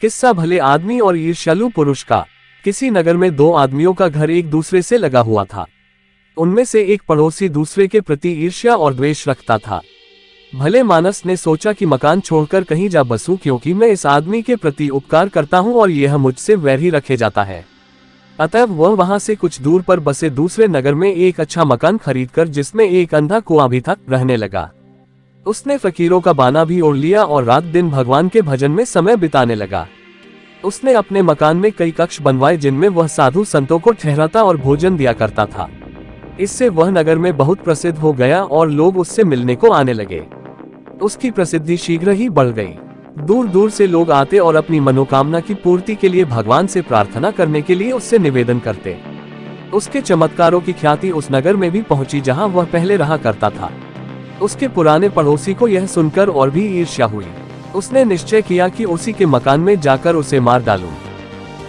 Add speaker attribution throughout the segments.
Speaker 1: किस्सा भले आदमी और ईर्ष्यालु पुरुष का। किसी नगर में दो आदमियों का घर एक दूसरे से लगा हुआ था। उनमें से एक पड़ोसी दूसरे के प्रति ईर्ष्या और द्वेष रखता था। भले मानस ने सोचा कि मकान छोड़कर कहीं जा बसूं, क्योंकि मैं इस आदमी के प्रति उपकार करता हूं और यह मुझसे वैरी रखे जाता है। अतः वह वहां से कुछ दूर पर बसे दूसरे नगर में एक अच्छा मकान खरीदकर, जिसमें एक अंधा कुआं भी था, रहने लगा। उसने फकीरों का बाना भी ओढ़ लिया और रात दिन भगवान के भजन में समय बिताने लगा। उसने अपने मकान में कई कक्ष बनवाए, जिनमें वह साधु संतों को ठहराता और भोजन दिया करता था। इससे वह नगर में बहुत प्रसिद्ध हो गया और लोग उससे मिलने को आने लगे। उसकी प्रसिद्धि शीघ्र ही बढ़ गई। दूर दूर से लोग आते और अपनी मनोकामना की पूर्ति के लिए भगवान से प्रार्थना करने के लिए उससे निवेदन करते। उसके चमत्कारों की ख्याति उस नगर में भी पहुंची जहां वह पहले रहा करता था। उसके पुराने पड़ोसी को यह सुनकर और भी ईर्ष्या हुई। उसने निश्चय किया कि उसी के मकान में जाकर उसे मार डालूं।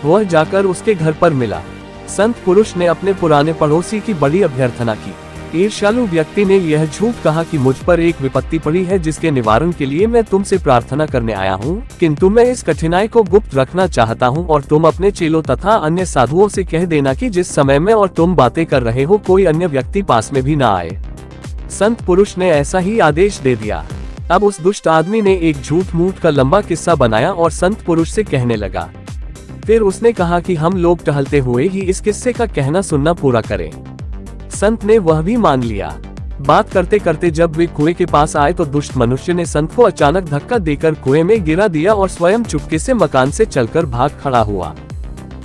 Speaker 1: वह जाकर उसके घर पर मिला। संत पुरुष ने अपने पुराने पड़ोसी की बड़ी अभ्यर्थना की। ईर्ष्यालु व्यक्ति ने यह झूठ कहा कि मुझ पर एक विपत्ति पड़ी है, जिसके निवारण के लिए मैं तुमसे प्रार्थना करने आया हूँ, किंतु मैं इस कठिनाई को गुप्त रखना चाहता हूँ और तुम अपने चेलों तथा अन्य साधुओं से कह देना कि जिस समय में और तुम बातें कर रहे हो, कोई अन्य व्यक्ति पास में भी न आए। संत पुरुष ने ऐसा ही आदेश दे दिया। अब उस दुष्ट आदमी ने एक झूठ मूठ का लंबा किस्सा बनाया और संत पुरुष से कहने लगा। फिर उसने कहा कि हम लोग टहलते हुए ही इस किस्से का कहना सुनना पूरा करें। संत ने वह भी मान लिया। बात करते करते जब वे कुएं के पास आए तो दुष्ट मनुष्य ने संत को अचानक धक्का देकर कुएं में गिरा दिया और स्वयं चुपके से मकान से चलकर भाग खड़ा हुआ।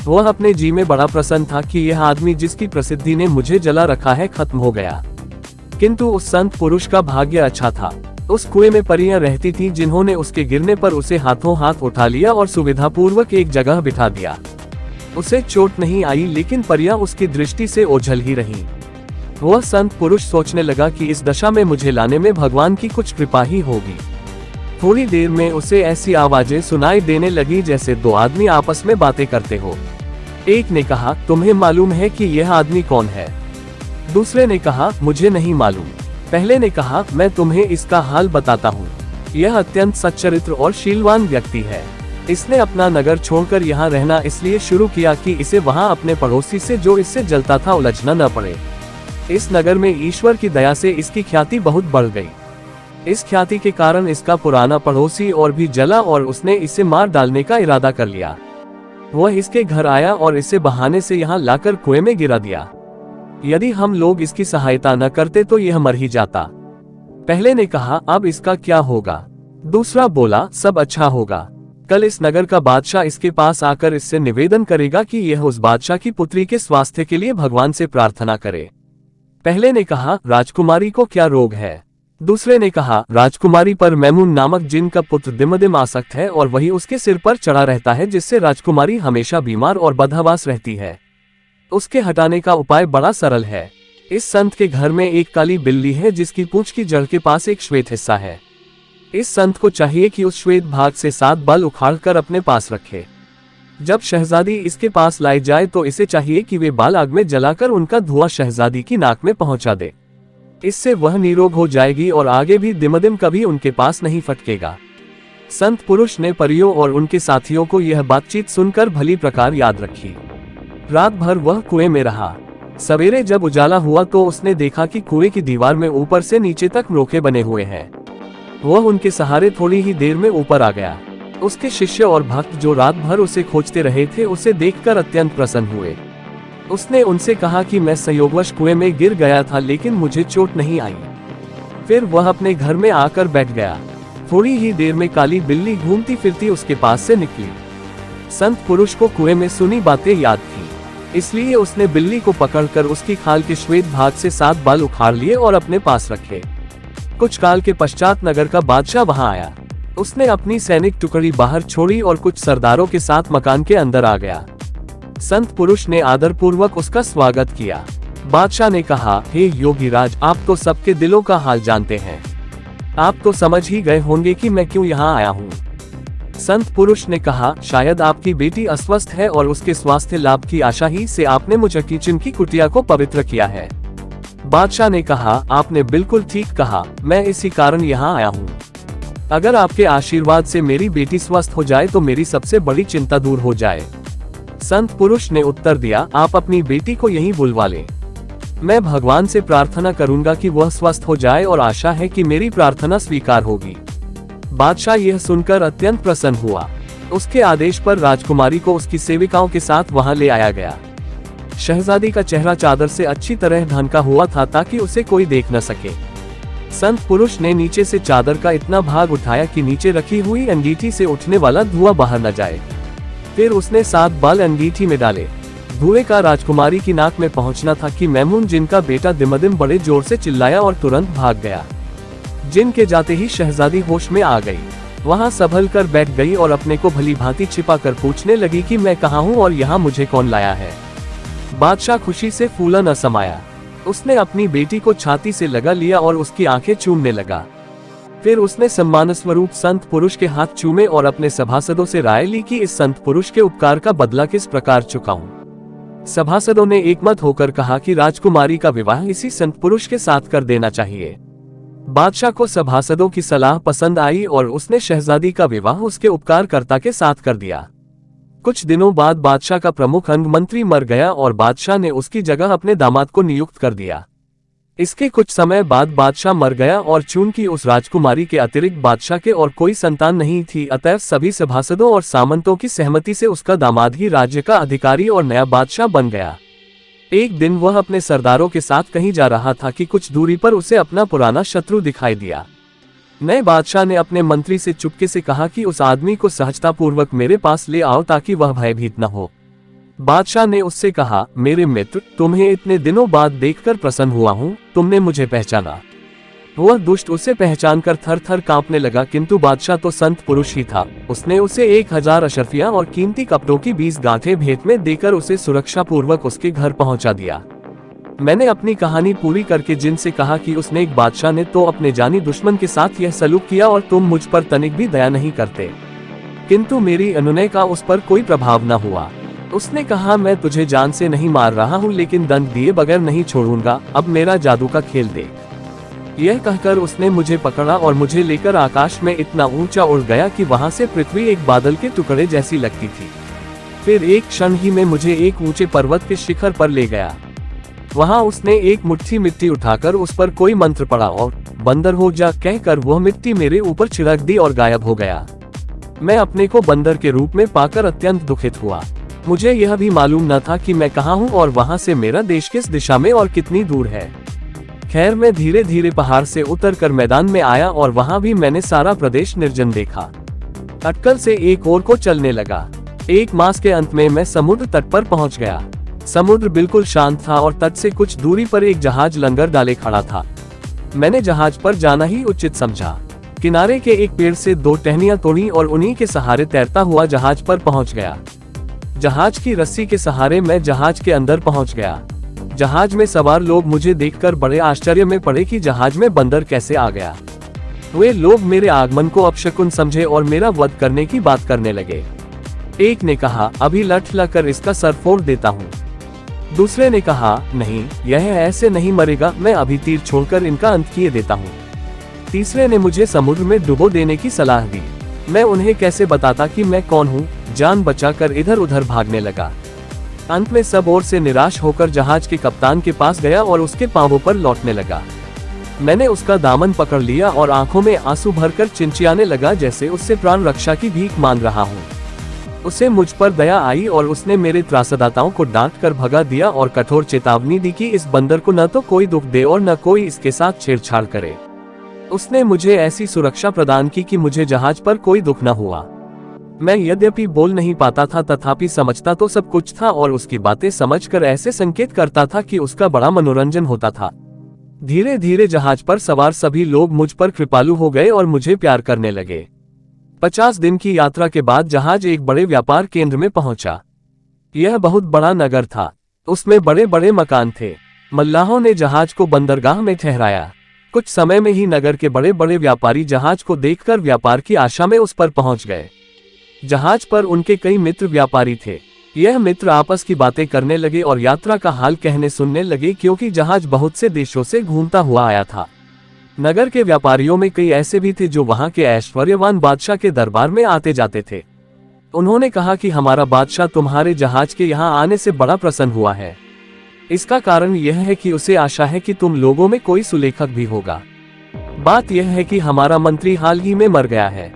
Speaker 1: वह अपने जी में बड़ा प्रसन्न था कि यह आदमी जिसकी प्रसिद्धि ने मुझे जला रखा है, खत्म हो गया। किंतु उस संत पुरुष का भाग्य अच्छा था। उस कुएं में परियां रहती थीं, जिन्होंने उसके गिरने पर उसे हाथों हाथ उठा लिया और सुविधापूर्वक एक जगह बिठा दिया। उसे चोट नहीं आई, लेकिन परियां उसकी दृष्टि से ओझल ही रहीं। वह संत पुरुष सोचने लगा कि इस दशा में मुझे लाने में भगवान की कुछ कृपा ही होगी। थोड़ी देर में उसे ऐसी आवाजें सुनाई देने लगी जैसे दो आदमी आपस में बातें करते हो। एक ने कहा, तुम्हें मालूम है कि यह आदमी कौन है? दूसरे ने कहा, मुझे नहीं मालूम। पहले ने कहा, मैं तुम्हें इसका हाल बताता हूँ। यह अत्यंत सच्चरित्र और शीलवान व्यक्ति है। इसने अपना नगर छोड़कर यहाँ रहना इसलिए शुरू किया कि इसे वहाँ अपने पड़ोसी से जो इससे जलता था उलझना न पड़े। इस नगर में ईश्वर की दया से इसकी ख्याति बहुत बढ़ गई। इस ख्याति के कारण इसका पुराना पड़ोसी और भी जला और उसने इसे मार डालने का इरादा कर लिया। वह इसके घर आया और इसे बहाने से यहाँ लाकर कुएं में गिरा दिया। यदि हम लोग इसकी सहायता न करते तो यह मर ही जाता। पहले ने कहा, अब इसका क्या होगा? दूसरा बोला, सब अच्छा होगा। कल इस नगर का बादशाह इसके पास आकर इससे निवेदन करेगा कि यह उस बादशाह की पुत्री के स्वास्थ्य के लिए भगवान से प्रार्थना करे। पहले ने कहा, राजकुमारी को क्या रोग है? दूसरे ने कहा, राजकुमारी पर मैमून नामक जिन का पुत्र दिमदिम आसक्त है और वही उसके सिर पर चढ़ा रहता है, जिससे राजकुमारी हमेशा बीमार और बदहवास रहती है। उसके हटाने का उपाय बड़ा सरल है। इस संत के घर में एक काली बिल्ली है, जिसकी पूंछ की जड़ के पास एक श्वेत हिस्सा है। इस संत को चाहिए कि उस श्वेत भाग से 7 बाल उखाड़कर अपने पास रखे। जब शहजादी इसके पास लाई जाए तो इसे चाहिए कि वे बाल आग में जलाकर उनका धुआं शहजादी की नाक में पहुंचा दे। इससे वह निरोग हो जाएगी और आगे भी दिमदिम कभी उनके पास नहीं फटकेगा। संत पुरुष ने परियों और उनके साथियों को यह बातचीत सुनकर भली प्रकार याद रखी। रात भर वह कुएं में रहा। सवेरे जब उजाला हुआ तो उसने देखा कि कुएं की दीवार में ऊपर से नीचे तक रोके बने हुए हैं। वह उनके सहारे थोड़ी ही देर में ऊपर आ गया। उसके शिष्य और भक्त जो रात भर उसे खोजते रहे थे, उसे देखकर अत्यंत प्रसन्न हुए। उसने उनसे कहा कि मैं संयोगवश कुएं में गिर गया था, लेकिन मुझे चोट नहीं आई। फिर वह अपने घर में आकर बैठ गया। थोड़ी ही देर में काली बिल्ली घूमती फिरती उसके पास से निकली। संत पुरुष को कुएं में सुनी बातें याद थी, इसलिए उसने बिल्ली को पकड़कर उसकी खाल के श्वेत भाग से 7 बाल उखाड़ लिए और अपने पास रखे। कुछ काल के पश्चात नगर का बादशाह वहां आया। उसने अपनी सैनिक टुकड़ी बाहर छोड़ी और कुछ सरदारों के साथ मकान के अंदर आ गया। संत पुरुष ने आदरपूर्वक उसका स्वागत किया। बादशाह ने कहा, हे योगीराज, आप तो सबके दिलों का हाल जानते हैं। आप तो समझ ही गए होंगे कि मैं क्यों यहाँ आया हूँ। संत पुरुष ने कहा, शायद आपकी बेटी अस्वस्थ है और उसके स्वास्थ्य लाभ की आशा ही से आपने मुझे किचन की कुटिया को पवित्र किया है। बादशाह ने कहा, आपने बिल्कुल ठीक कहा, मैं इसी कारण यहाँ आया हूँ। अगर आपके आशीर्वाद से मेरी बेटी स्वस्थ हो जाए तो मेरी सबसे बड़ी चिंता दूर हो जाए। संत पुरुष ने उत्तर दिया, आप अपनी बेटी को यहीं बुलवा लें। मैं भगवान से प्रार्थना करूंगा कि वह स्वस्थ हो जाए और आशा है कि मेरी प्रार्थना स्वीकार होगी। बादशाह यह सुनकर अत्यंत प्रसन्न हुआ। उसके आदेश पर राजकुमारी को उसकी सेविकाओं के साथ वहां ले आया गया। शहजादी का चेहरा चादर से अच्छी तरह ढका हुआ था ताकि उसे कोई देख न सके। संत पुरुष ने नीचे से चादर का इतना भाग उठाया कि नीचे रखी हुई अंगीठी से उठने वाला धुआं बाहर न जाए। फिर उसने 7 बाल अंगीठी में डाले। धुएं का राजकुमारी की नाक में पहुंचना था कि मैमून जिनका बेटा दिमदिम बड़े जोर से चिल्लाया और तुरंत भाग गया। जिन के जाते ही शहजादी होश में आ गई। वहां संभल कर बैठ गई और अपने को भली भांति छिपा कर पूछने लगी कि मैं कहाँ हूँ और यहाँ मुझे कौन लाया है। बादशाह खुशी से फूला न समाया। उसने अपनी बेटी को छाती से लगा लिया और उसकी आंखें चूमने लगा। फिर उसने सम्मान स्वरूप संत पुरुष के हाथ चूमे और अपने सभासदों से राय ली कि इस संत पुरुष के उपकार का बदला किस प्रकार चुकाऊं। सभासदों ने एकमत होकर कहा कि राजकुमारी का विवाह इसी संत पुरुष के साथ कर देना चाहिए। बादशाह को सभासदों की सलाह पसंद आई और उसने शहजादी का विवाह उसके उपकारकर्ता के साथ कर दिया। कुछ दिनों बाद बादशाह का प्रमुख अंग मंत्री मर गया और बादशाह ने उसकी जगह अपने दामाद को नियुक्त कर दिया। इसके कुछ समय बाद बादशाह मर गया और चूंकि उस राजकुमारी के अतिरिक्त बादशाह के और कोई संतान नहीं थी, अतएव सभी सभासदों और सामंतों की सहमति से उसका दामाद ही राज्य का अधिकारी और नया बादशाह बन गया। एक दिन वह अपने सरदारों के साथ कहीं जा रहा था कि कुछ दूरी पर उसे अपना पुराना शत्रु दिखाई दिया। नए बादशाह ने अपने मंत्री से चुपके से कहा कि उस आदमी को सहजतापूर्वक मेरे पास ले आओ ताकि वह भयभीत न हो। बादशाह ने उससे कहा, मेरे मित्र, तुम्हें इतने दिनों बाद देखकर प्रसन्न हुआ हूँ, तुमने मुझे पहचाना। वह दुष्ट उसे पहचानकर थर थर कांपने लगा, किंतु बादशाह तो संत पुरुष ही था। उसने उसे 1000 अशर्फियां और कीमती कपड़ों की 20 गांठें भेंट में देकर उसे सुरक्षा पूर्वक उसके घर पहुंचा दिया। मैंने अपनी कहानी पूरी करके जिनसे कहा कि उसने एक बादशाह ने तो अपने जानी दुश्मन के साथ यह सलूक किया और तुम मुझ पर तनिक भी दया नहीं करते, किंतु मेरी अनुनय का उस पर कोई प्रभाव न हुआ। उसने कहा, मैं तुझे जान से नहीं मार रहा हूँ लेकिन दंड दिए बगैर नहीं छोड़ूंगा, अब मेरा जादू का खेल देख। यह कहकर उसने मुझे पकड़ा और मुझे लेकर आकाश में इतना ऊंचा उड़ गया कि वहां से पृथ्वी एक बादल के टुकड़े जैसी लगती थी। फिर एक क्षण ही में मुझे एक ऊंचे पर्वत के शिखर पर ले गया। वहां उसने एक मुट्ठी मिट्टी उठाकर उस पर कोई मंत्र पढ़ा और बंदर हो जा कहकर वह मिट्टी मेरे ऊपर छिड़क दी और गायब हो गया। मैं अपने को बंदर के रूप में पाकर अत्यंत दुखित हुआ। मुझे यह भी मालूम न था कि मैं कहाँ हूँ और वहां से मेरा देश किस दिशा में और कितनी दूर है। खैर, मैं धीरे धीरे पहाड़ से उतरकर मैदान में आया और वहां भी मैंने सारा प्रदेश निर्जन देखा। अटकल से एक ओर को चलने लगा। 1 मास के अंत में मैं समुद्र तट पर पहुंच गया। समुद्र बिल्कुल शांत था और तट से कुछ दूरी पर एक जहाज लंगर डाले खड़ा था। मैंने जहाज पर जाना ही उचित समझा। किनारे के एक पेड़ से 2 टहनियां तोड़ी और उन्हीं के सहारे तैरता हुआ जहाज पर पहुंच गया। जहाज की रस्सी के सहारे मैं जहाज के अंदर पहुंच गया। जहाज में सवार लोग मुझे देखकर बड़े आश्चर्य में पड़े कि जहाज में बंदर कैसे आ गया। वे लोग मेरे आगमन को अपशकुन समझे और मेरा वध करने की बात करने लगे। एक ने कहा, अभी लठ लाकर इसका सर फोड़ देता हूँ। दूसरे ने कहा, नहीं, यह ऐसे नहीं मरेगा, मैं अभी तीर छोड़कर इनका अंत किए देता हूँ। तीसरे ने मुझे समुद्र में डुबो देने की सलाह दी। मैं उन्हें कैसे बताता कि मैं कौन हूँ। जान बचाकर इधर उधर भागने लगा। अंत में सब ओर से निराश होकर जहाज के कप्तान के पास गया और उसके पांवों पर लौटने लगा। मैंने उसका दामन पकड़ लिया और आंखों में आंसू भरकर चिंचियाने लगा, जैसे उससे प्राण रक्षा की भीख मांग रहा हूँ। उसे मुझ पर दया आई और उसने मेरे त्रासदाताओं को डांट कर भगा दिया और कठोर चेतावनी दी कि इस बंदर को न तो कोई दुख दे और न कोई इसके साथ छेड़छाड़ करे। उसने मुझे ऐसी सुरक्षा प्रदान की कि मुझे जहाज पर कोई दुख न हुआ। मैं यद्यपि बोल नहीं पाता था तथापि समझता तो सब कुछ था और उसकी बातें समझकर ऐसे संकेत करता था कि उसका बड़ा मनोरंजन होता था। धीरे धीरे जहाज पर सवार सभी लोग मुझ पर कृपालु हो गए और मुझे प्यार करने लगे। 50 दिन की यात्रा के बाद जहाज एक बड़े व्यापार केंद्र में पहुंचा। यह बहुत बड़ा नगर था। उसमें बड़े बड़े मकान थे। मल्लाहों ने जहाज को बंदरगाह में ठहराया। कुछ समय में ही नगर के बड़े बड़े व्यापारी जहाज को देखकर व्यापार की आशा में उस पर पहुंच गए। जहाज पर उनके कई मित्र व्यापारी थे। यह मित्र आपस की बातें करने लगे और यात्रा का हाल कहने सुनने लगे, क्योंकि जहाज बहुत से देशों से घूमता हुआ आया था। नगर के व्यापारियों में कई ऐसे भी थे जो वहां के ऐश्वर्यवान बादशाह के दरबार में आते जाते थे। उन्होंने कहा कि हमारा बादशाह तुम्हारे जहाज के यहाँ आने से बड़ा प्रसन्न हुआ है। इसका कारण यह है कि उसे आशा है कि तुम लोगों में कोई सुलेखक भी होगा। बात यह है कि हमारा मंत्री हाल ही में मर गया है।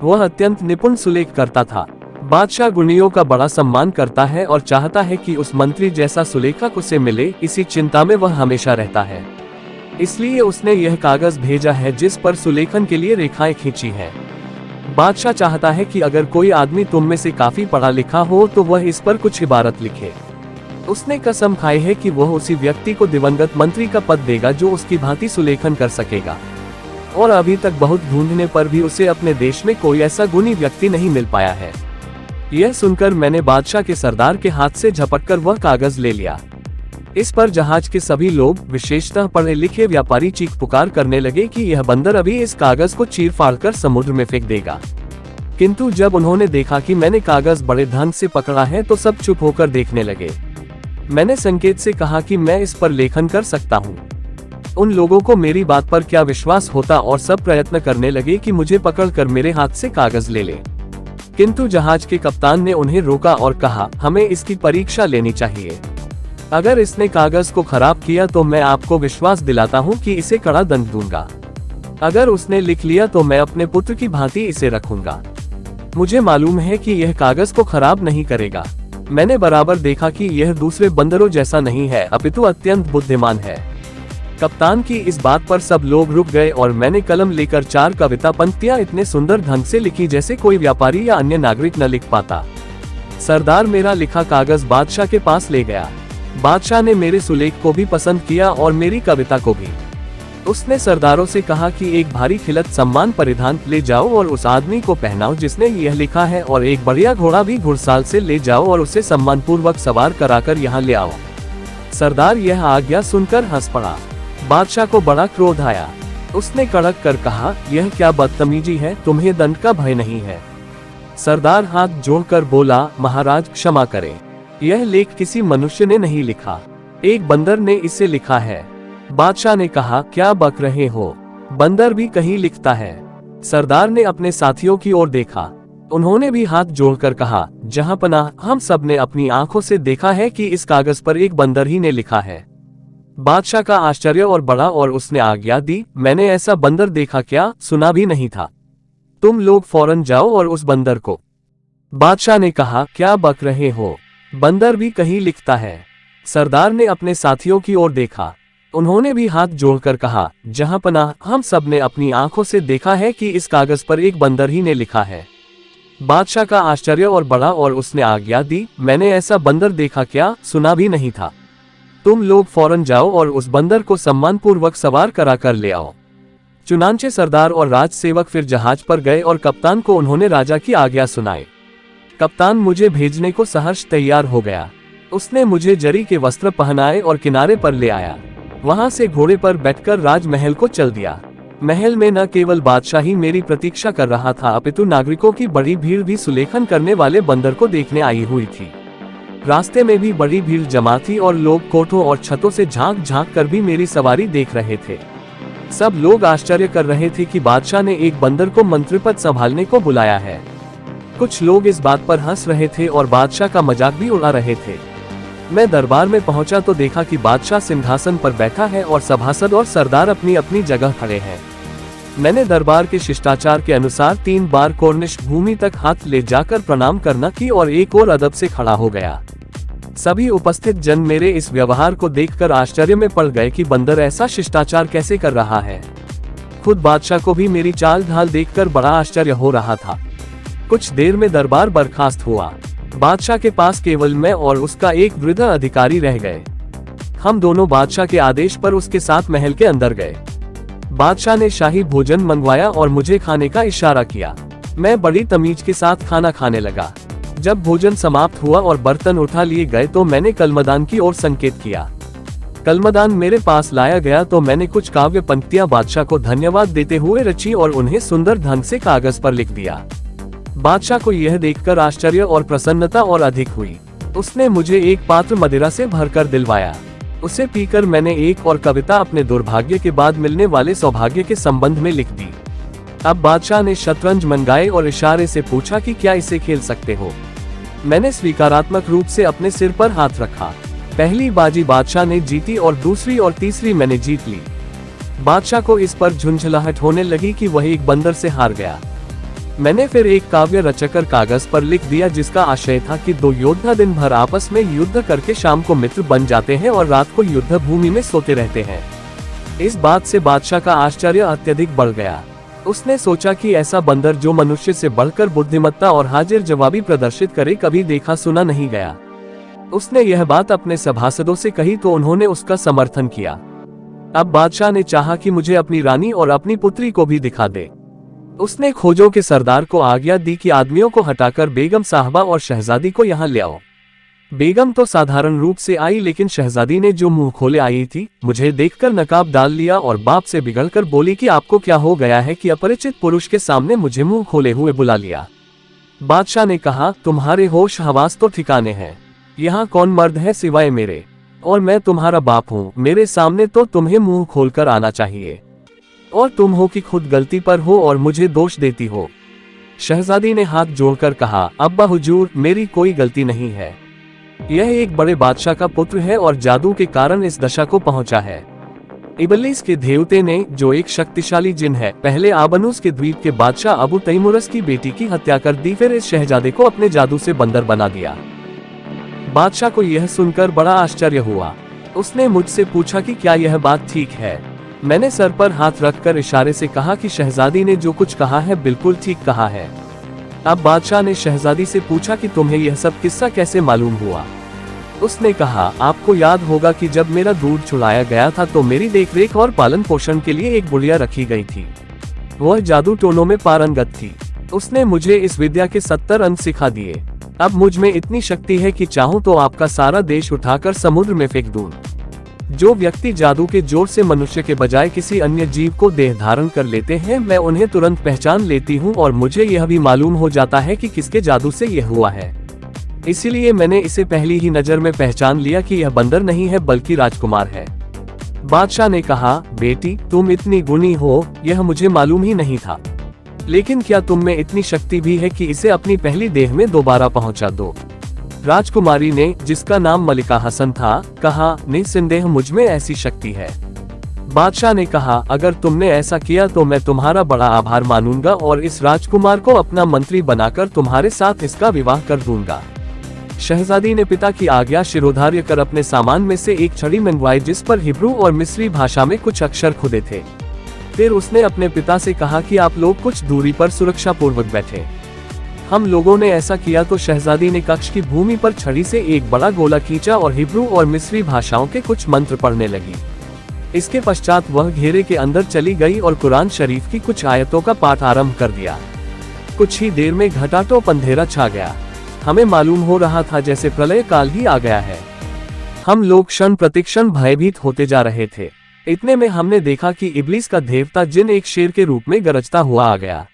Speaker 1: वह अत्यंत निपुण सुलेख करता था। बादशाह गुणियों का बड़ा सम्मान करता है और चाहता है कि उस मंत्री जैसा सुलेखक उसे मिले, इसी चिंता में वह हमेशा रहता है। इसलिए उसने यह कागज भेजा है जिस पर सुलेखन के लिए रेखाएं खींची है। बादशाह चाहता है कि अगर कोई आदमी तुम में से काफी पढ़ा लिखा हो तो वह इस पर कुछ इबारत लिखे। उसने कसम खाई है कि वह उसी व्यक्ति को दिवंगत मंत्री का पद देगा जो उसकी भांति सुलेखन कर सकेगा। और अभी तक बहुत ढूंढने पर भी उसे अपने देश में कोई ऐसा गुणी व्यक्ति नहीं मिल पाया है। यह सुनकर मैंने बादशाह के सरदार के हाथ से झपटकर वह कागज ले लिया। इस पर जहाज के सभी लोग, विशेषतः पढ़े लिखे व्यापारी, चीख पुकार करने लगे कि यह बंदर अभी इस कागज को चीर फाड़ कर समुद्र में फेंक देगा। किंतु जब उन्होंने देखा कि मैंने कागज बड़े ढंग से पकड़ा है तो सब चुप होकर देखने लगे। मैंने संकेत से कहा कि मैं इस पर लेखन कर सकता हूँ। उन लोगों को मेरी बात पर क्या विश्वास होता और सब प्रयत्न करने लगे कि मुझे पकड़कर मेरे हाथ से कागज ले ले। किंतु जहाज के कप्तान ने उन्हें रोका और कहा, हमें इसकी परीक्षा लेनी चाहिए। अगर इसने कागज को खराब किया तो मैं आपको विश्वास दिलाता हूँ कि इसे कड़ा दंड दूंगा। अगर उसने लिख लिया तो मैं अपने पुत्र की भांति इसे रखूंगा। मुझे मालूम है कि यह कागज को खराब नहीं करेगा। मैंने बराबर देखा कि यह दूसरे बंदरों जैसा नहीं है, अपितु अत्यंत बुद्धिमान है। कप्तान की इस बात पर सब लोग रुक गए और मैंने कलम लेकर 4 कविता पंक्तियां इतने सुंदर ढंग से लिखी जैसे कोई व्यापारी या अन्य नागरिक न लिख पाता। सरदार मेरा लिखा कागज बादशाह के पास ले गया। बादशाह ने मेरे सुलेख को भी पसंद किया और मेरी कविता को भी। उसने सरदारों से कहा कि एक भारी खिलत सम्मान परिधान ले जाओ और उस आदमी को पहनाओ जिसने यह लिखा है, और एक बढ़िया घोड़ा भी घुड़साल से ले जाओ और उसे सम्मान पूर्वक सवार कराकर यहाँ ले आओ। सरदार यह आज्ञा सुनकर हंस पड़ा। बादशाह को बड़ा क्रोध आया। उसने कड़क कर कहा, यह क्या बदतमीजी है, तुम्हें दंड का भय नहीं है। सरदार हाथ जोड़कर बोला, महाराज क्षमा करें, यह लेख किसी मनुष्य ने नहीं लिखा, एक बंदर ने इसे लिखा है। बादशाह ने कहा, क्या बक रहे हो, बंदर भी कहीं लिखता है। सरदार ने अपने साथियों की ओर देखा। उन्होंने भी हाथ जोड़कर कहा, जहांपनाह, हम सब ने अपनी आंखों से देखा है कि इस कागज पर एक बंदर ही ने लिखा है। बादशाह का आश्चर्य और बढ़ा और उसने आज्ञा दी, मैंने ऐसा बंदर देखा क्या, सुना भी नहीं था। तुम लोग फौरन जाओ और उस बंदर को। बादशाह ने कहा, क्या बक रहे हो, बंदर भी कहीं लिखता है। सरदार ने अपने साथियों की ओर देखा। उन्होंने भी हाथ जोड़कर कहा, जहांपनाह, हम सब ने अपनी आंखों से देखा है कि इस कागज पर एक बंदर ही ने लिखा है। बादशाह का आश्चर्य और बढ़ा और उसने आज्ञा दी, मैंने ऐसा बंदर देखा क्या, सुना भी नहीं था। तुम लोग फौरन जाओ और उस बंदर को सम्मानपूर्वक सवार कराकर ले आओ। चुनांचे सरदार और राजसेवक फिर जहाज पर गए और कप्तान को उन्होंने राजा की आज्ञा सुनाई। कप्तान मुझे भेजने को सहर्ष तैयार हो गया। उसने मुझे जरी के वस्त्र पहनाए और किनारे पर ले आया। वहां से घोड़े पर बैठकर राजमहल को चल दिया। महल में न केवल बादशाह ही मेरी प्रतीक्षा कर रहा था, अपितु नागरिकों की बड़ी भीड़ भी सुलेखन करने वाले बंदर को देखने आई हुई थी। रास्ते में भी बड़ी भीड़ जमा थी और लोग कोठों और छतों से झांक झांक कर भी मेरी सवारी देख रहे थे। सब लोग आश्चर्य कर रहे थे कि बादशाह ने एक बंदर को मंत्रिपद संभालने को बुलाया है। कुछ लोग इस बात पर हंस रहे थे और बादशाह का मजाक भी उड़ा रहे थे। मैं दरबार में पहुंचा तो देखा कि बादशाह सिंहासन पर बैठा है और सभासद और सरदार अपनी अपनी जगह खड़े हैं। मैंने दरबार के शिष्टाचार के अनुसार 3 बार कॉर्निश भूमि तक हाथ ले जाकर प्रणाम करना की और एक और अदब से खड़ा हो गया। सभी उपस्थित जन मेरे इस व्यवहार को देखकर आश्चर्य में पड़ गए कि बंदर ऐसा शिष्टाचार कैसे कर रहा है। खुद बादशाह को भी मेरी चाल ढाल देखकर बड़ा आश्चर्य हो रहा था। कुछ देर में दरबार बर्खास्त हुआ। बादशाह के पास केवल मैं और उसका एक वृद्ध अधिकारी रह गए। हम दोनों बादशाह के आदेश पर उसके साथ महल के अंदर गए। बादशाह ने शाही भोजन मंगवाया और मुझे खाने का इशारा किया। मैं बड़ी तमीज के साथ खाना खाने लगा। जब भोजन समाप्त हुआ और बर्तन उठा लिए गए तो मैंने कलमदान की ओर संकेत किया। कलमदान मेरे पास लाया गया तो मैंने कुछ काव्य पंक्तियां बादशाह को धन्यवाद देते हुए रची और उन्हें सुंदर ढंग से कागज पर लिख दिया। बादशाह को यह देखकर आश्चर्य और प्रसन्नता और अधिक हुई। उसने मुझे एक पात्र मदिरा से भरकर दिलवाया। उसे पीकर मैंने एक और कविता अपने दुर्भाग्य के बाद मिलने वाले सौभाग्य के संबंध में लिख दी। अब बादशाह ने शतरंज मंगाए और इशारे से पूछा कि क्या इसे खेल सकते हो। मैंने स्वीकारात्मक रूप से अपने सिर पर हाथ रखा। पहली बाजी बादशाह ने जीती और दूसरी और तीसरी मैंने जीत ली। बादशाह को इस पर झुंझलाहट होने लगी कि वह एक बंदर से हार गया। मैंने फिर एक काव्य रचकर कागज पर लिख दिया जिसका आशय था कि दो योद्धा दिन भर आपस में युद्ध करके शाम को मित्र बन जाते हैं और रात को युद्ध भूमि में सोते रहते हैं। इस बात से बादशाह का आश्चर्य अत्यधिक बढ़ गया। उसने सोचा कि ऐसा बंदर जो मनुष्य से बढ़कर बुद्धिमत्ता और हाजिर जवाबी प्रदर्शित करे कभी देखा सुना नहीं गया। उसने यह बात अपने सभासदों से कही तो उन्होंने उसका समर्थन किया। अब बादशाह ने चाहा कि मुझे अपनी रानी और अपनी पुत्री को भी दिखा दे। उसने खोजों के सरदार को आज्ञा दी कि आदमियों को हटाकर बेगम साहबा और शहजादी को यहाँ ले आओ। बेगम तो साधारण रूप से आई, लेकिन शहजादी ने जो मुंह खोले आई थी, मुझे देखकर नकाब डाल लिया और बाप से बिगड़कर बोली कि आपको क्या हो गया है कि अपरिचित पुरुष के सामने मुझे मुंह खोले हुए बुला लिया। बादशाह ने कहा, तुम्हारे होश हवास तो ठिकाने हैं। यहाँ कौन मर्द है सिवाय मेरे, और मैं तुम्हारा बाप हूँ। मेरे सामने तो तुम्हें मुंह खोलकर आना चाहिए, और तुम हो कि खुद गलती पर हो और मुझे दोष देती हो। शहजादी ने हाथ जोड़कर कहा, अब्बा हुजूर, मेरी कोई गलती नहीं है। यह एक बड़े बादशाह का पुत्र है और जादू के कारण इस दशा को पहुंचा है। इबलीस के देवते ने, जो एक शक्तिशाली जिन है, पहले आबनूस के द्वीप के बादशाह अबू तैमुरस की बेटी की हत्या कर दी, फिर इस शहजादे को अपने जादू से बंदर बना दिया। बादशाह को यह सुनकर बड़ा आश्चर्य हुआ। उसने मुझसे पूछा कि क्या यह बात ठीक है। मैंने सर पर हाथ रखकर इशारे से कहा कि शहजादी ने जो कुछ कहा है बिल्कुल ठीक कहा है। अब बादशाह ने शहजादी से पूछा कि तुम्हें यह सब किस्सा कैसे मालूम हुआ। उसने कहा, आपको याद होगा कि जब मेरा दूध छुड़ाया गया था तो मेरी देखरेख और पालन पोषण के लिए एक बुढ़िया रखी गई थी। वह जादू टोनों में पारंगत थी। उसने मुझे इस विद्या के 70 अंक सिखा दिए। अब मुझ में इतनी शक्ति है कि चाहूं तो आपका सारा देश उठाकर समुद्र में फेंक दूं। जो व्यक्ति जादू के जोर से मनुष्य के बजाय किसी अन्य जीव को देह धारण कर लेते हैं, मैं उन्हें तुरंत पहचान लेती हूं और मुझे यह भी मालूम हो जाता है कि किसके जादू से यह हुआ है। इसीलिए मैंने इसे पहली ही नजर में पहचान लिया कि यह बंदर नहीं है बल्कि राजकुमार है। बादशाह ने कहा, बेटी, तुम इतनी गुणी हो, यह मुझे मालूम ही नहीं था। लेकिन क्या तुम में इतनी शक्ति भी है कि इसे अपनी पहली देह में दोबारा पहुंचा दो? राजकुमारी ने, जिसका नाम मलिका हसन था, कहा, निस्संदेह मुझ में ऐसी शक्ति है। बादशाह ने कहा, अगर तुमने ऐसा किया तो मैं तुम्हारा बड़ा आभार मानूंगा और इस राजकुमार को अपना मंत्री बनाकर तुम्हारे साथ इसका विवाह कर दूंगा। शहजादी ने पिता की आज्ञा शिरोधार्य कर अपने सामान में से एक छड़ी मंगवाई जिस पर हिब्रू और मिस्री भाषा में कुछ अक्षर खुदे थे। फिर उसने अपने पिता से कहा कि आप लोग कुछ दूरी पर सुरक्षा पूर्वक बैठे। हम लोगों ने ऐसा किया तो शहजादी ने कक्ष की भूमि पर छड़ी से एक बड़ा गोला खींचा और हिब्रू और मिस्री भाषाओं के कुछ मंत्र पढ़ने लगी। इसके पश्चात वह घेरे के अंदर चली गई और कुरान शरीफ की कुछ आयतों का पाठ आरंभ कर दिया। कुछ ही देर में घटाटोप अंधेरा छा गया। हमें मालूम हो रहा था जैसे प्रलय काल ही आ गया है। हम लोग क्षण प्रतिक्षण भयभीत होते जा रहे थे। इतने में हमने देखा कि इब्लीस का देवता जिन एक शेर के रूप में गरजता हुआ आ गया।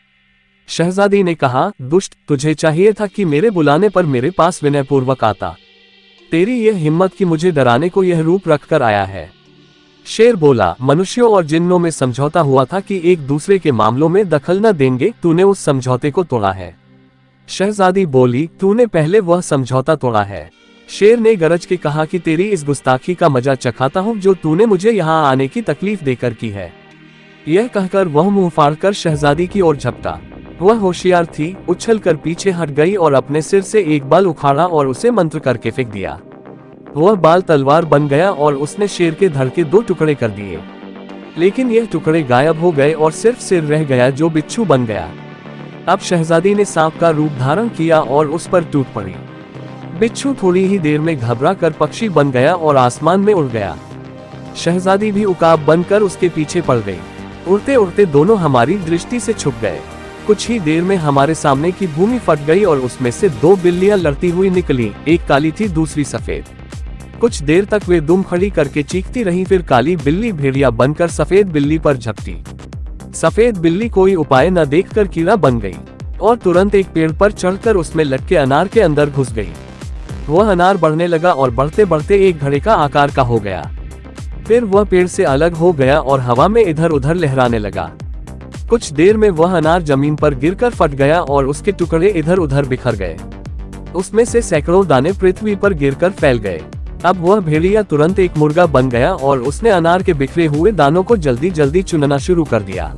Speaker 1: शहजादी ने कहा, दुष्ट, तुझे चाहिए था कि मेरे बुलाने पर मेरे पास विनयपूर्वक आता। तेरी यह हिम्मत कि मुझे डराने को यह रूप रखकर आया है। शेर बोला, मनुष्यों और जिन्नों में समझौता हुआ था कि एक दूसरे के मामलों में दखल न देंगे, तूने उस समझौते को तोड़ा है। शहजादी बोली, तूने पहले वह समझौता तोड़ा है। शेर ने गरज के कहा कि तेरी इस गुस्ताखी का मजा चखाता हूँ जो तूने मुझे यहाँ आने की तकलीफ देकर की है। यह कहकर वह मुंह फाड़कर शहजादी की ओर झपटा। वह होशियार थी, उछलकर पीछे हट गई और अपने सिर से एक बाल उखाड़ा और उसे मंत्र करके फेंक दिया। वह बाल तलवार बन गया और उसने शेर के धड़ के 2 टुकड़े कर दिए। लेकिन यह टुकड़े गायब हो गए और सिर्फ सिर रह गया जो बिच्छू बन गया। अब शहजादी ने सांप का रूप धारण किया और उस पर टूट पड़ी। बिच्छू थोड़ी ही देर में घबरा कर पक्षी बन गया और आसमान में उड़ गया। शहजादी भी उकाब बनकर उसके पीछे पड़ गई। उड़ते उड़ते दोनों हमारी दृष्टि से छुप गए। कुछ ही देर में हमारे सामने की भूमि फट गई और उसमें से 2 बिल्लियां लड़ती हुई निकली। एक काली थी, दूसरी सफेद। कुछ देर तक वे दुम खड़ी करके चीखती रहीं, फिर काली बिल्ली भेड़िया बनकर सफेद बिल्ली पर झपटी। सफेद बिल्ली कोई उपाय न देखकर कीड़ा बन गई और तुरंत एक पेड़ पर चढ़कर उसमें लटके अनार के अंदर घुस गई। वह अनार बढ़ने लगा और बढ़ते बढ़ते एक घड़े का आकार का हो गया। फिर वह पेड़ से अलग हो गया और हवा में इधर उधर लहराने लगा। कुछ देर में वह अनार जमीन पर गिरकर फट गया और उसके टुकड़े इधर उधर बिखर गए। उसमें से सैकड़ों दाने पृथ्वी पर गिरकर फैल गए। अब वह भेड़िया तुरंत एक मुर्गा बन गया और उसने अनार के बिखरे हुए दानों को जल्दी जल्दी चुनना शुरू कर दिया।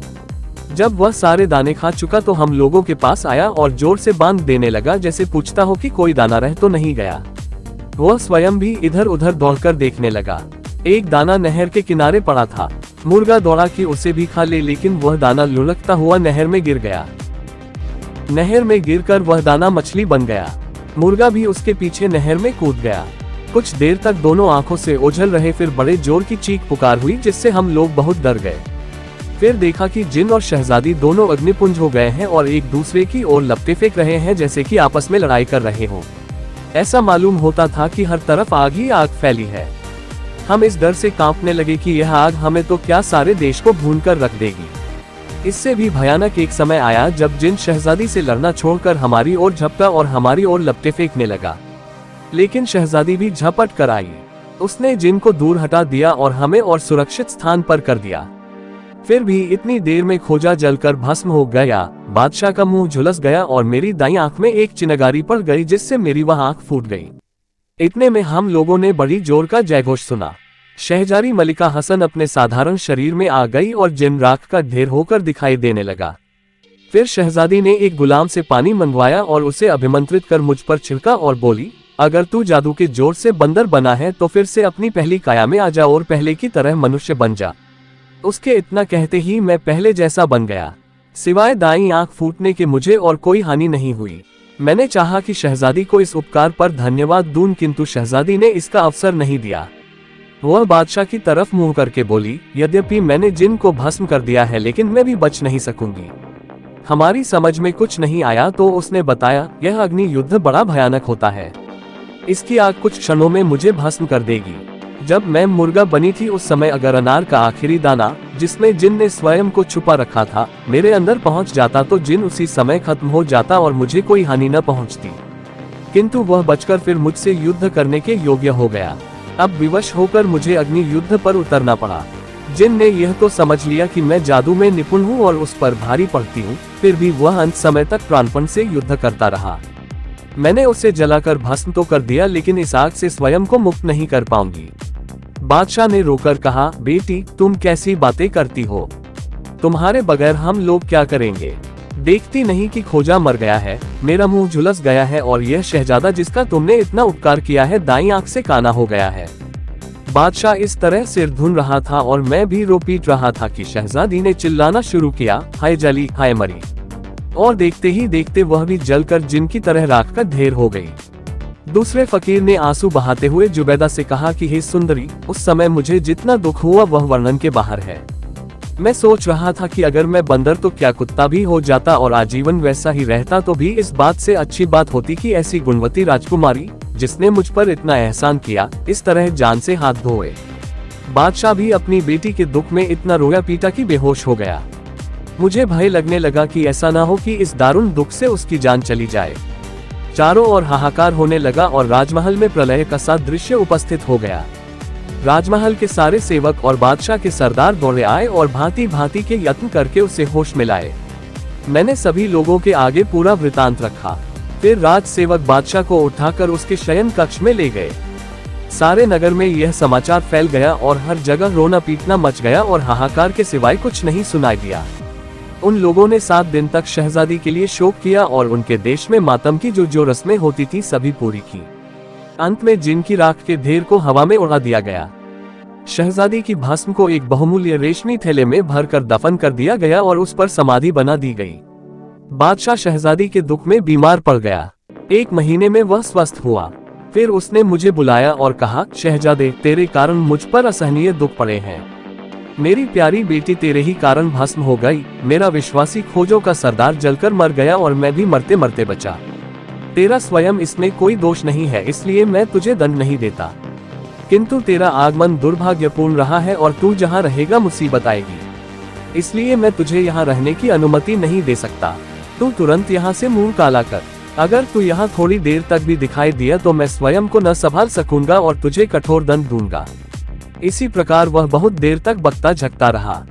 Speaker 1: जब वह सारे दाने खा चुका तो हम लोगों के पास आया और जोर से बांध देने लगा, जैसे पूछता हो कि कोई दाना रह तो नहीं गया। वह स्वयं भी इधर उधर दौड़कर देखने लगा। एक दाना नहर के किनारे पड़ा था। मुर्गा दौड़ा कि उसे भी खा ले, लेकिन वह दाना लुढ़कता हुआ नहर में गिर गया। नहर में गिरकर वह दाना मछली बन गया। मुर्गा भी उसके पीछे नहर में कूद गया। कुछ देर तक दोनों आंखों से ओझल रहे, फिर बड़े जोर की चीख पुकार हुई, जिससे हम लोग बहुत डर गए। फिर देखा कि जिन और शहजादी दोनों अग्निपुंज हो गए हैं और एक दूसरे की ओर लपटे फेंक रहे हैं, जैसे कि आपस में लड़ाई कर रहे हों। ऐसा मालूम होता था कि हर तरफ आग ही आग फैली है। हम इस डर से कांपने लगे कि यह आग हमें तो क्या सारे देश को भूनकर रख देगी। इससे भी भयानक एक समय आया जब जिन शहजादी से लड़ना छोड़कर हमारी ओर झपटा और हमारी ओर लपटे फेंकने लगा। लेकिन शहजादी भी झपट कर आई। उसने जिन को दूर हटा दिया और हमें और सुरक्षित स्थान पर कर दिया। फिर भी इतनी देर में खोजा जलकर भस्म हो गया। बादशाह का मुंह झुलस गया और मेरी दाईं आंख में एक चिनगारी पड़ गई, जिससे मेरी वह आंख फूट गई। इतने में हम लोगों ने बड़ी जोर का जयघोष सुना। शहजादी मलिका हसन अपने साधारण शरीर में आ गई और जिन राख का ढेर होकर दिखाई देने लगा। फिर शहजादी ने एक गुलाम से पानी मंगवाया और उसे अभिमंत्रित कर मुझ पर छिड़का और बोली, अगर तू जादू के जोर से बंदर बना है तो फिर से अपनी पहली काया में आ जा और पहले की तरह मनुष्य बन जा। उसके इतना कहते ही मैं पहले जैसा बन गया। सिवाय दाईं आंख फूटने के मुझे और कोई हानि नहीं हुई। मैंने चाहा कि शहजादी को इस उपकार पर धन्यवाद दूं, किंतु शहजादी ने इसका अवसर नहीं दिया। वह बादशाह की तरफ मुंह करके बोली, यद्यपि मैंने जिन को भस्म कर दिया है, लेकिन मैं भी बच नहीं सकूंगी। हमारी समझ में कुछ नहीं आया तो उसने बताया, यह अग्नि युद्ध बड़ा भयानक होता है। इसकी आग कुछ क्षणों में मुझे भस्म कर देगी। जब मैं मुर्गा बनी थी उस समय अगर अनार का आखिरी दाना, जिसमें जिन ने स्वयं को छुपा रखा था, मेरे अंदर पहुंच जाता तो जिन उसी समय खत्म हो जाता और मुझे कोई हानि न पहुंचती। किंतु वह बचकर फिर मुझसे युद्ध करने के योग्य हो गया। अब विवश होकर मुझे अग्नि युद्ध पर उतरना पड़ा। जिन ने यह तो समझ लिया कि मैं जादू में निपुण हूँ और उस पर भारी पड़ती हूँ, फिर भी वह अंत समय तक प्राणपण से युद्ध करता रहा। मैंने उसे जलाकर भस्म तो कर दिया, लेकिन इस आग से स्वयं को मुक्त नहीं कर पाऊंगी। बादशाह ने रोकर कहा, बेटी तुम कैसी बातें करती हो? तुम्हारे बगैर हम लोग क्या करेंगे? देखती नहीं कि खोजा मर गया है, मेरा मुंह झुलस गया है और यह शहजादा जिसका तुमने इतना उपकार किया है दाईं आंख से काना हो गया है। बादशाह इस तरह सिर धुन रहा था और मैं भी रो पीट रहा था कि शहजादी ने चिल्लाना शुरू किया, हाय जली हाय मरी। और देखते ही देखते वह भी जलकर जिनकी तरह राख का ढेर हो गई। दूसरे फकीर ने आंसू बहाते हुए जुबैदा से कहा कि हे सुंदरी, उस समय मुझे जितना दुख हुआ वह वर्णन के बाहर है। मैं सोच रहा था कि अगर मैं बंदर तो क्या कुत्ता भी हो जाता और आजीवन वैसा ही रहता तो भी इस बात से अच्छी बात होती कि ऐसी गुणवती राजकुमारी, जिसने मुझ पर इतना एहसान किया, इस तरह जान से हाथ धोए। बादशाह भी अपनी बेटी के दुख में इतना रोया पीटा कि बेहोश हो गया। मुझे भय लगने लगा कि ऐसा ना हो कि इस दारुण दुख से उसकी जान चली जाए। चारों ओर हाहाकार होने लगा और राजमहल में प्रलय का सा दृश्य उपस्थित हो गया। राजमहल के सारे सेवक और बादशाह के सरदार दौड़े आए और भांति भांति के यत्न करके उसे होश में लाए। मैंने सभी लोगों के आगे पूरा वृतांत रखा। फिर राज सेवक बादशाह को उठाकर उसके शयन कक्ष में ले गए। सारे नगर में यह समाचार फैल गया और हर जगह रोना पीटना मच गया और हाहाकार के सिवाय कुछ नहीं सुनाई दिया। उन लोगों ने 7 दिन तक शहजादी के लिए शोक किया और उनके देश में मातम की जो रस्में होती थी सभी पूरी की। अंत में जिनकी राख के ढेर को हवा में उड़ा दिया गया। शहजादी की भस्म को एक बहुमूल्य रेशमी थैले में भरकर दफन कर दिया गया और उस पर समाधि बना दी गई। बादशाह शहजादी के दुख में बीमार पड़ गया। 1 महीने में वह स्वस्थ हुआ। फिर उसने मुझे बुलाया और कहा, शहजादे, तेरे कारण मुझ पर असहनीय दुख पड़े हैं। मेरी प्यारी बेटी तेरे ही कारण भस्म हो गई। मेरा विश्वासी खोजों का सरदार जलकर मर गया और मैं भी मरते मरते बचा। तेरा स्वयं इसमें कोई दोष नहीं है, इसलिए मैं तुझे दंड नहीं देता। किंतु तेरा आगमन दुर्भाग्यपूर्ण रहा है और तू जहाँ रहेगा मुसीबत आएगी, इसलिए मैं तुझे यहाँ रहने की अनुमति नहीं दे सकता। तू तुरंत यहाँ से मुंह काला कर। अगर तू यहाँ थोड़ी देर तक भी दिखाई दिया तो मैं स्वयं को न संभाल सकूंगा और तुझे कठोर दंड दूंगा। इसी प्रकार वह बहुत देर तक बकता झकता रहा।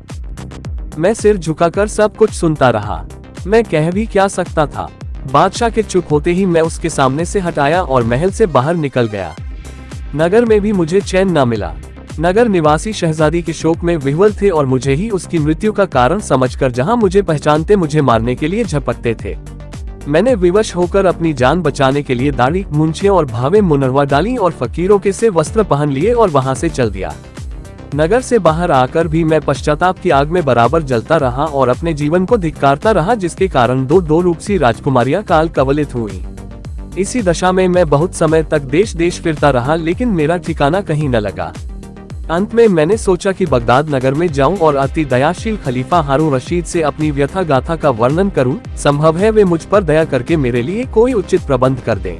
Speaker 1: मैं सिर झुकाकर सब कुछ सुनता रहा। मैं कह भी क्या सकता था। बादशाह के चुप होते ही मैं उसके सामने से हटाया और महल से बाहर निकल गया। नगर में भी मुझे चैन न मिला। नगर निवासी शहजादी के शोक में विह्वल थे और मुझे ही उसकी मृत्यु का कारण समझकर जहां मुझे पहचानते मुझे मारने के लिए झपटते थे। मैंने विवश होकर अपनी जान बचाने के लिए दाढ़ी मूंछें और भावे मुनरवा डाली और फकीरों के से वस्त्र पहन लिए और वहां से चल दिया। नगर से बाहर आकर भी मैं पश्चाताप की आग में बराबर जलता रहा और अपने जीवन को धिक्कारता रहा, जिसके कारण दो रूपसी राजकुमारियां काल कवलित हुई। इसी दशा में मैं बहुत समय तक देश देश फिरता रहा, लेकिन मेरा ठिकाना कहीं न लगा। अंत में मैंने सोचा कि बगदाद नगर में जाऊं और अति दयाशील खलीफा हारून रशीद से अपनी व्यथा गाथा का वर्णन करूं। संभव है वे मुझ पर दया करके मेरे लिए कोई उचित प्रबंध कर दें।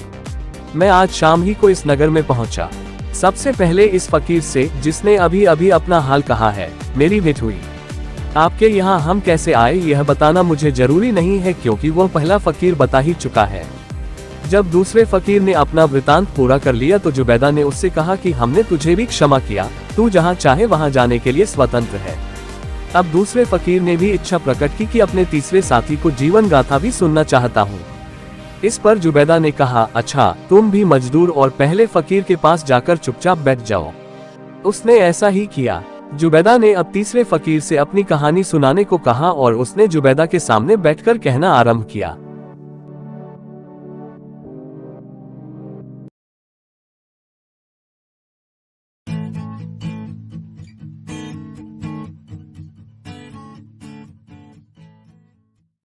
Speaker 1: मैं आज शाम ही को इस नगर में पहुंचा। सबसे पहले इस फकीर से, जिसने अभी अभी अपना हाल कहा है, मेरी भेंट हुई। आपके यहाँ हम कैसे आए यह बताना मुझे जरूरी नहीं है, क्योंकि वह पहला फकीर बता ही चुका है। जब दूसरे फकीर ने अपना वृतांत पूरा कर लिया तो जुबैदा ने उससे कहा कि हमने तुझे भी क्षमा किया, तू जहाँ चाहे वहाँ जाने के लिए स्वतंत्र है। अब दूसरे फकीर ने भी इच्छा प्रकट की कि अपने तीसरे साथी को जीवन गाथा भी सुनना चाहता हूँ। इस पर जुबैदा ने कहा, अच्छा तुम भी मजदूर और पहले फकीर के पास जाकर चुपचाप बैठ जाओ। उसने ऐसा ही किया। जुबैदा ने अब तीसरे फकीर से अपनी कहानी सुनाने को कहा और उसने जुबैदा के सामने बैठकर कहना आरंभ किया।